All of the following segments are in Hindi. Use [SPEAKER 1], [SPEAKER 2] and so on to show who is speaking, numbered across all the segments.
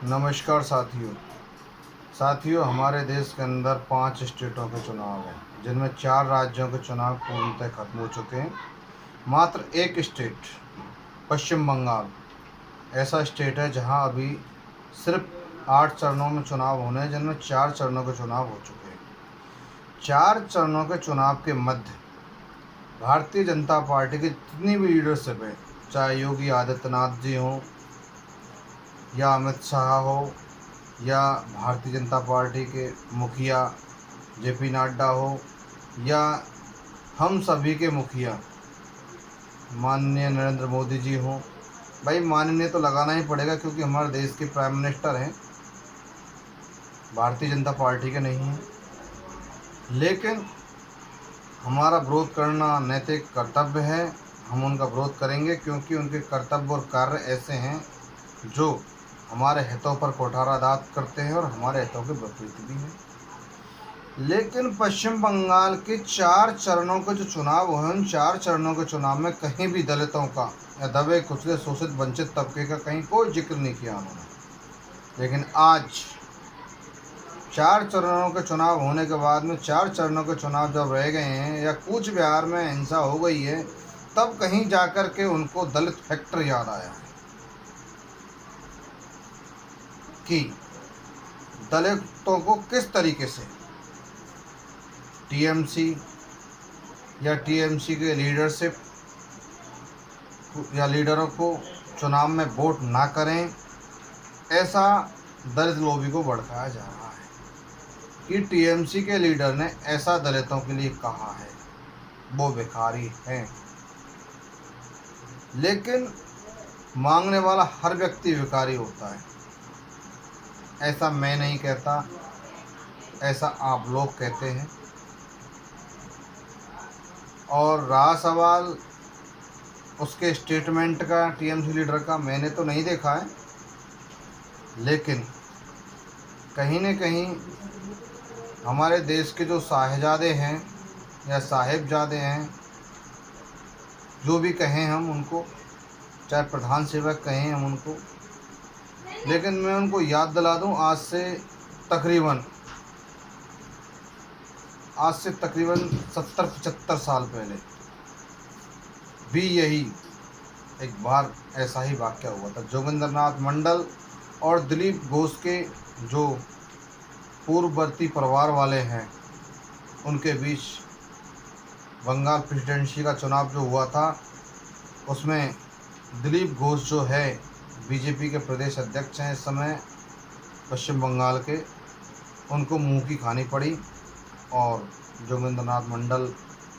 [SPEAKER 1] नमस्कार साथियों, हमारे देश के अंदर 5 स्टेटों के चुनाव हैं, जिनमें 4 राज्यों के चुनाव पूर्णतः खत्म हो चुके हैं। मात्र एक स्टेट पश्चिम बंगाल ऐसा स्टेट है जहां अभी सिर्फ 8 चरणों में चुनाव होने हैं, जिनमें 4 चरणों के चुनाव हो चुके हैं। 4 चरणों के चुनाव के मध्य भारतीय जनता पार्टी की जितनी भी लीडरशिप है, चाहे योगी आदित्यनाथ जी हों या अमित शाह हो या भारतीय जनता पार्टी के मुखिया जेपी नड्डा हो या हम सभी के मुखिया माननीय नरेंद्र मोदी जी हों, भाई माननीय तो लगाना ही पड़ेगा क्योंकि हमारे देश के प्राइम मिनिस्टर हैं, भारतीय जनता पार्टी के नहीं हैं। लेकिन हमारा विरोध करना नैतिक कर्तव्य है। हम उनका विरोध करेंगे क्योंकि उनके कर्तव्य और कार्य ऐसे हैं जो हमारे हितों पर कुठाराघात करते हैं और हमारे हितों के विपरीत भी हैं। लेकिन पश्चिम बंगाल के 4 चरणों के जो चुनाव हुए, उन 4 चरणों के चुनाव में कहीं भी दलितों का या दबे कुचले शोषित वंचित तबके का कहीं कोई जिक्र नहीं किया उन्होंने। लेकिन आज 4 चरणों के चुनाव होने के बाद में 4 चरणों के चुनाव जब रह गए हैं या कूच बिहार में हिंसा हो गई है, तब कहीं जाकर के उनको दलित फैक्टर याद आया है कि दलितों को किस तरीके से टीएमसी या टीएमसी के लीडरशिप या लीडरों को चुनाव में वोट ना करें, ऐसा दलित लॉबी को भड़काया जा रहा है कि टीएमसी के लीडर ने ऐसा दलितों के लिए कहा है, वो भिखारी हैं। लेकिन मांगने वाला हर व्यक्ति भिखारी होता है, ऐसा मैं नहीं कहता, ऐसा आप लोग कहते हैं। और रहा सवाल उसके स्टेटमेंट का, टीएमसी लीडर का, मैंने तो नहीं देखा है, लेकिन कहीं न कहीं हमारे देश के जो साहिबजादे हैं या साहिबजादे हैं, जो भी कहें हम उनको, चाहे प्रधान सेवक कहें हम उनको, लेकिन मैं उनको याद दिला दूं, आज से तकरीबन 70-75 साल पहले भी यही एक बार ऐसा ही वाक़या हुआ था। जोगिंद्रनाथ मंडल और दिलीप घोष के जो पूर्ववर्ती परिवार वाले हैं, उनके बीच बंगाल प्रेसिडेंसी का चुनाव जो हुआ था, उसमें दिलीप घोष जो है बीजेपी के प्रदेश अध्यक्ष हैं इस समय पश्चिम बंगाल के, उनको मुंह की खानी पड़ी और जोगिंद्रनाथ मंडल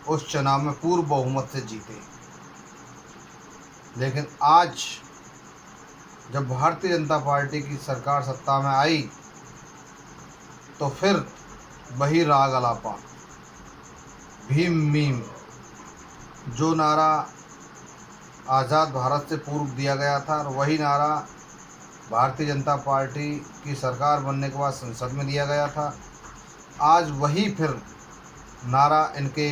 [SPEAKER 1] उस चुनाव में पूर्व बहुमत से जीते। लेकिन आज जब भारतीय जनता पार्टी की सरकार सत्ता में आई, तो फिर वही राग अलापा, भीम मीम, जो नारा आज़ाद भारत से पूर्व दिया गया था और वही नारा भारतीय जनता पार्टी की सरकार बनने के बाद संसद में दिया गया था, आज वही फिर नारा इनके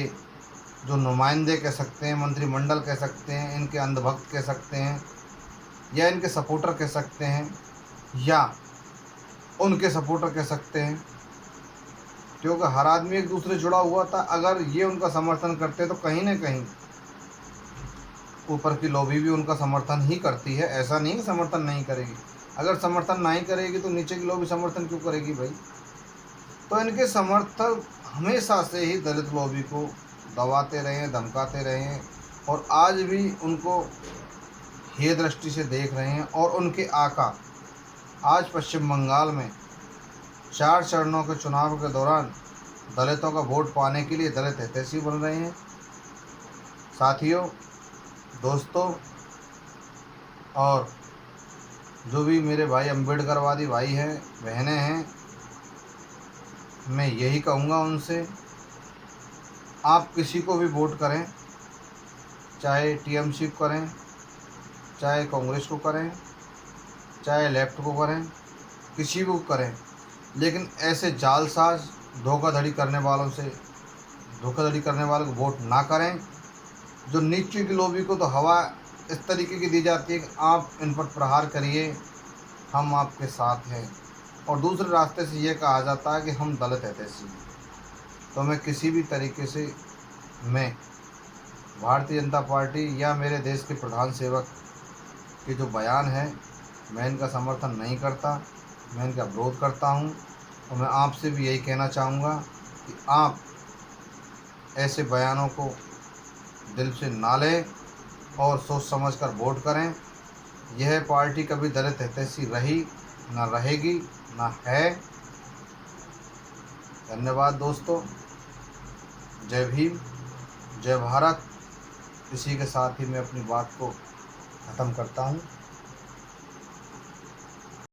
[SPEAKER 1] जो नुमाइंदे कह सकते हैं, मंत्रिमंडल कह सकते हैं, इनके अंधभक्त कह सकते हैं या इनके सपोर्टर कह सकते हैं या उनके सपोर्टर कह सकते हैं, क्योंकि हर आदमी एक दूसरे से जुड़ा हुआ था। अगर ये उनका समर्थन करते तो कहीं ना कहीं ऊपर की लॉबी भी उनका समर्थन ही करती है, ऐसा नहीं कि समर्थन नहीं करेगी। अगर समर्थन नहीं करेगी तो नीचे की लॉबी समर्थन क्यों करेगी भाई? तो इनके समर्थक हमेशा से ही दलित लॉबी को दबाते रहे हैं, धमकाते रहे हैं और आज भी उनको हे दृष्टि से देख रहे हैं। और उनके आका आज पश्चिम बंगाल में 4 चरणों के चुनाव के दौरान दलितों का वोट पाने के लिए दलित हितैषी बन रहे हैं। साथियों, दोस्तों, और जो भी मेरे भाई अम्बेडकरवादी भाई हैं, बहनें हैं, मैं यही कहूँगा उनसे, आप किसी को भी वोट करें, चाहे टीएमसी को करें, चाहे कांग्रेस को करें, चाहे लेफ्ट को करें, किसी को करें, लेकिन ऐसे जालसाज धोखाधड़ी करने वालों को वोट ना करें। जो नीचे की लॉबी को तो हवा इस तरीके की दी जाती है कि आप इन पर प्रहार करिए, हम आपके साथ हैं। और दूसरे रास्ते से ये कहा जाता है कि हम दलित हितैषी हैं। तो मैं किसी भी तरीके से मैं भारतीय जनता पार्टी या मेरे देश के प्रधान सेवक के जो बयान है, मैं इनका समर्थन नहीं करता, मैं इनका विरोध करता हूँ। और मैं आपसे भी यही कहना चाहूँगा कि आप ऐसे बयानों को दिल से ना लें और सोच समझ कर वोट करें। यह पार्टी कभी दलित हितैषी रही ना रहेगी ना है। धन्यवाद दोस्तों। जय भीम, जय भारत। इसी के साथ ही मैं अपनी बात को ख़त्म करता हूँ।